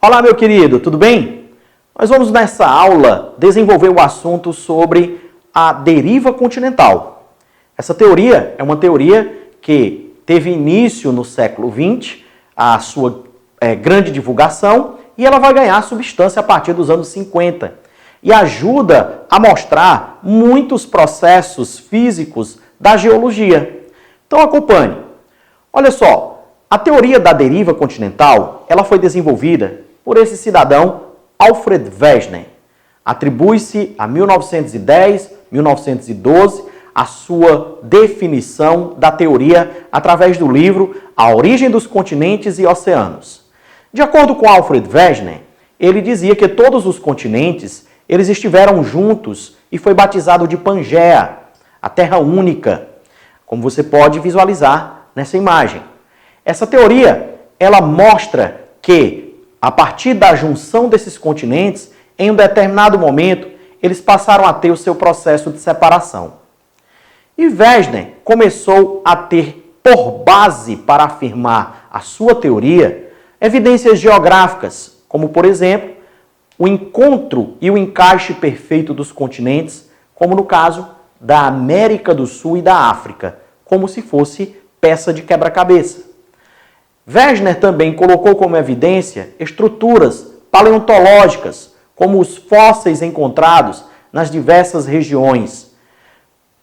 Olá, meu querido, tudo bem? Nós vamos nessa aula desenvolver o assunto sobre a deriva continental. Essa teoria é uma teoria que teve início no século XX, a sua grande divulgação, e ela vai ganhar substância a partir dos anos 50 e ajuda a mostrar muitos processos físicos da geologia. Então acompanhe. Olha só, a teoria da deriva continental, ela foi desenvolvida por esse cidadão Alfred Wegener. Atribui-se a 1910, 1912 a sua definição da teoria através do livro A Origem dos Continentes e Oceanos. De acordo com Alfred Wegener, ele dizia que todos os continentes eles estiveram juntos e foi batizado de Pangeia, a Terra Única, como você pode visualizar nessa imagem. Essa teoria, ela mostra que a partir da junção desses continentes, em um determinado momento, eles passaram a ter o seu processo de separação. E Wegener começou a ter por base para afirmar a sua teoria evidências geográficas, como, por exemplo, o encontro e o encaixe perfeito dos continentes, como no caso da América do Sul e da África, como se fosse peça de quebra-cabeça. Wegener também colocou como evidência estruturas paleontológicas, como os fósseis encontrados nas diversas regiões.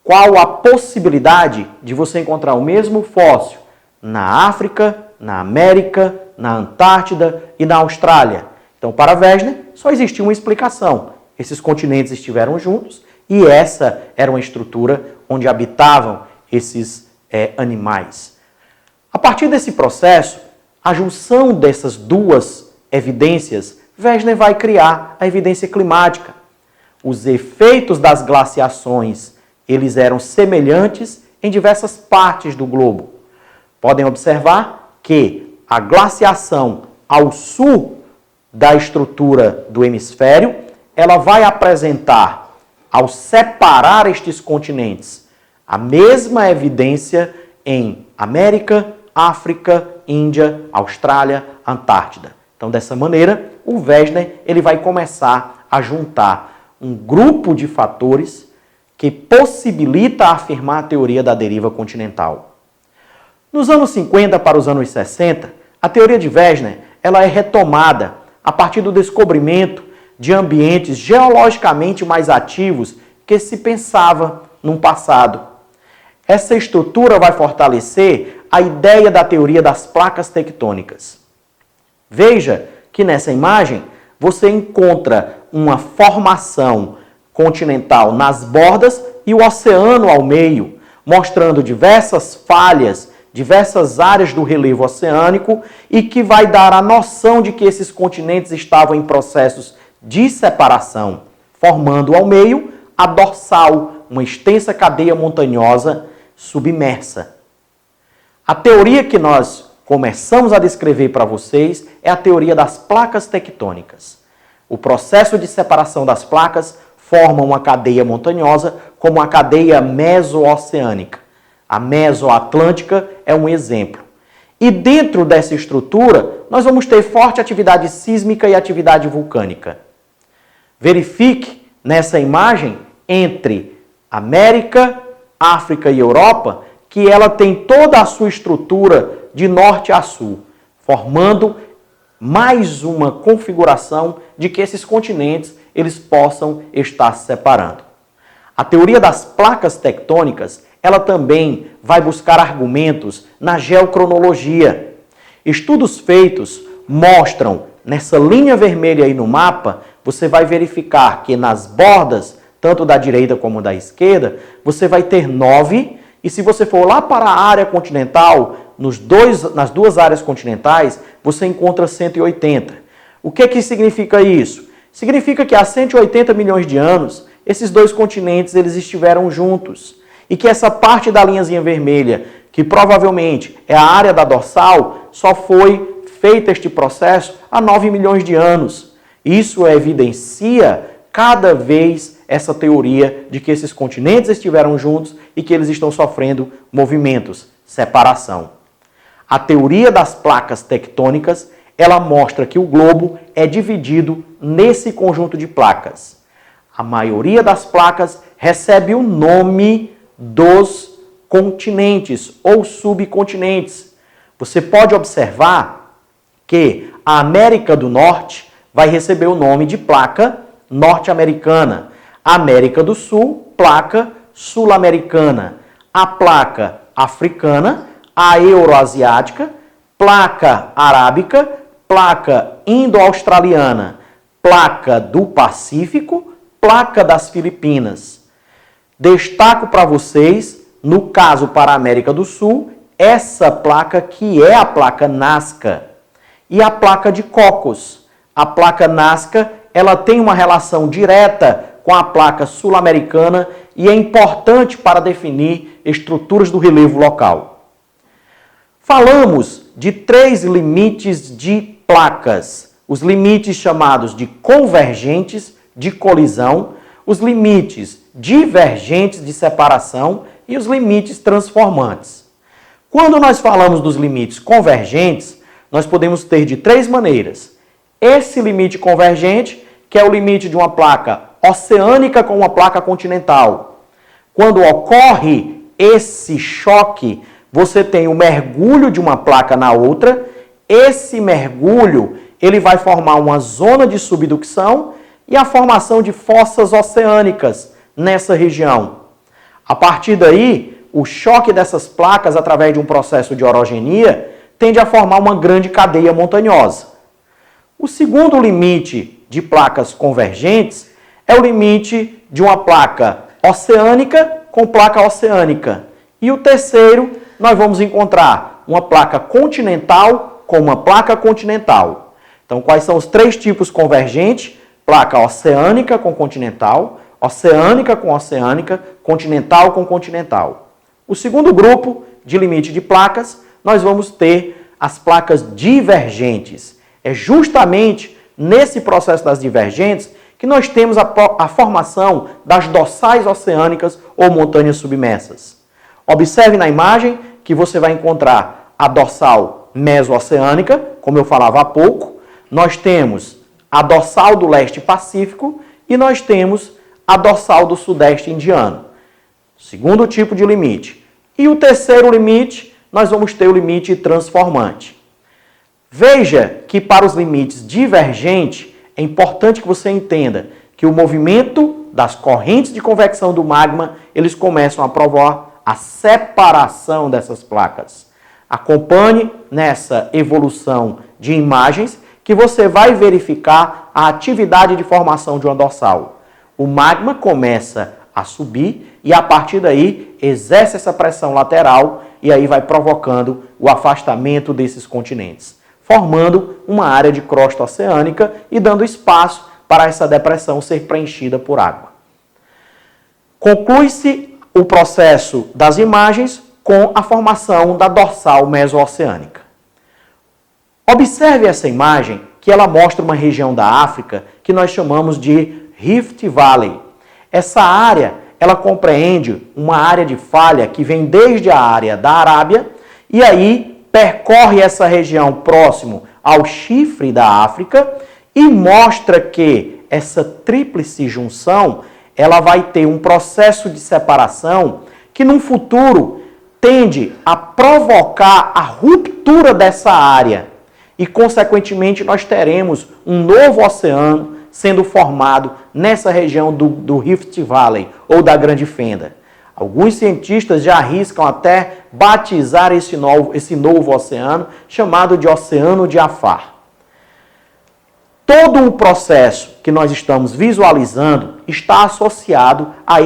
Qual a possibilidade de você encontrar o mesmo fóssil na África, na América, na Antártida e na Austrália? Então, para Wegener, só existia uma explicação. Esses continentes estiveram juntos e essa era uma estrutura onde habitavam esses animais. A partir desse processo, a junção dessas duas evidências, Wegener vai criar a evidência climática. Os efeitos das glaciações, eles eram semelhantes em diversas partes do globo. Podem observar que a glaciação ao sul da estrutura do hemisfério, ela vai apresentar, ao separar estes continentes, a mesma evidência em América, África, Índia, Austrália, Antártida. Então, dessa maneira, o Wegener ele vai começar a juntar um grupo de fatores que possibilita afirmar a teoria da deriva continental. Nos anos 50 para os anos 60, a teoria de Wegener ela é retomada a partir do descobrimento de ambientes geologicamente mais ativos que se pensava no passado. Essa estrutura vai fortalecer a ideia da teoria das placas tectônicas. Veja que nessa imagem você encontra uma formação continental nas bordas e o oceano ao meio, mostrando diversas falhas, diversas áreas do relevo oceânico e que vai dar a noção de que esses continentes estavam em processos de separação, formando ao meio a dorsal, uma extensa cadeia montanhosa submersa. A teoria que nós começamos a descrever para vocês é a teoria das placas tectônicas. O processo de separação das placas forma uma cadeia montanhosa como a cadeia meso-oceânica. A mesoatlântica é um exemplo. E dentro dessa estrutura, nós vamos ter forte atividade sísmica e atividade vulcânica. Verifique nessa imagem entre América, África e Europa que ela tem toda a sua estrutura de norte a sul, formando mais uma configuração de que esses continentes eles possam estar se separando. A teoria das placas tectônicas, ela também vai buscar argumentos na geocronologia. Estudos feitos mostram, nessa linha vermelha aí no mapa, você vai verificar que nas bordas, tanto da direita como da esquerda, você vai ter 9, e se você for lá para a área continental, nas duas áreas continentais, você encontra 180. O que significa isso? Significa que há 180 milhões de anos, esses dois continentes eles estiveram juntos. E que essa parte da linhazinha vermelha, que provavelmente é a área da dorsal, só foi feito este processo há 9 milhões de anos. Isso evidencia cada vez essa teoria de que esses continentes estiveram juntos e que eles estão sofrendo movimentos, separação. A teoria das placas tectônicas, ela mostra que o globo é dividido nesse conjunto de placas. A maioria das placas recebe o nome dos continentes ou subcontinentes. Você pode observar que a América do Norte vai receber o nome de placa norte-americana. A América do Sul, placa sul-americana. A placa africana, a euroasiática, placa arábica, placa indo-australiana, placa do Pacífico, placa das Filipinas. Destaco para vocês, no caso para a América do Sul, essa placa que é a placa Nazca e a placa de Cocos. A placa Nazca, ela tem uma relação direta com a placa sul-americana e é importante para definir estruturas do relevo local. Falamos de 3 limites de placas, os limites chamados de convergentes de colisão, os limites divergentes de separação e os limites transformantes. Quando nós falamos dos limites convergentes, nós podemos ter de 3 maneiras. Esse limite convergente, que é o limite de uma placa oceânica com uma placa continental. Quando ocorre esse choque, você tem o mergulho de uma placa na outra. Esse mergulho, ele vai formar uma zona de subducção e a formação de fossas oceânicas nessa região. A partir daí, o choque dessas placas, através de um processo de orogenia, tende a formar uma grande cadeia montanhosa. O segundo limite de placas convergentes é o limite de uma placa oceânica com placa oceânica. E o terceiro, nós vamos encontrar uma placa continental com uma placa continental. Então, quais são os 3 tipos convergentes? Placa oceânica com continental, oceânica com oceânica, continental com continental. O segundo grupo de limite de placas, nós vamos ter as placas divergentes. É justamente nesse processo das divergentes que nós temos a formação das dorsais oceânicas ou montanhas submersas. Observe na imagem que você vai encontrar a dorsal meso-oceânica, como eu falava há pouco. Nós temos a dorsal do leste pacífico e nós temos a dorsal do sudeste indiano. Segundo tipo de limite. E o terceiro limite, nós vamos ter o limite transformante. Veja que para os limites divergentes, é importante que você entenda que o movimento das correntes de convecção do magma, eles começam a provocar a separação dessas placas. Acompanhe nessa evolução de imagens que você vai verificar a atividade de formação de uma dorsal. O magma começa a subir e a partir daí exerce essa pressão lateral e aí vai provocando o afastamento desses continentes, formando uma área de crosta oceânica e dando espaço para essa depressão ser preenchida por água. Conclui-se o processo das imagens com a formação da dorsal meso-oceânica. Observe essa imagem que ela mostra uma região da África que nós chamamos de Rift Valley. Essa área, ela compreende uma área de falha que vem desde a área da Arábia e aí percorre essa região próximo ao chifre da África e mostra que essa tríplice junção, ela vai ter um processo de separação que no futuro tende a provocar a ruptura dessa área e, consequentemente, nós teremos um novo oceano sendo formado nessa região do Rift Valley ou da Grande Fenda. Alguns cientistas já arriscam até batizar esse novo oceano, chamado de Oceano de Afar. Todo o processo que nós estamos visualizando está associado a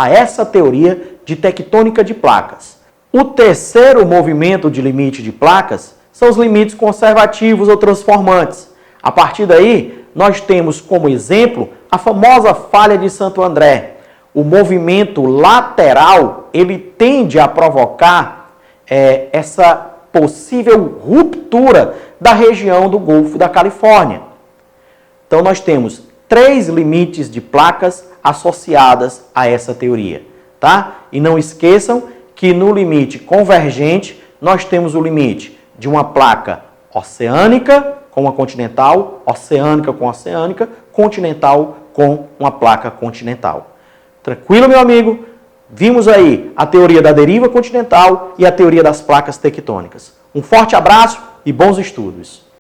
essa teoria de tectônica de placas. O terceiro movimento de limite de placas são os limites conservativos ou transformantes. A partir daí, nós temos como exemplo a famosa falha de Santo André. O movimento lateral, ele tende a provocar essa possível ruptura da região do Golfo da Califórnia. Então, nós temos 3 limites de placas associadas a essa teoria, tá? E não esqueçam que no limite convergente, nós temos o limite de uma placa oceânica com uma continental, oceânica com oceânica, continental com uma placa continental. Tranquilo, meu amigo? Vimos aí a teoria da deriva continental e a teoria das placas tectônicas. Um forte abraço e bons estudos!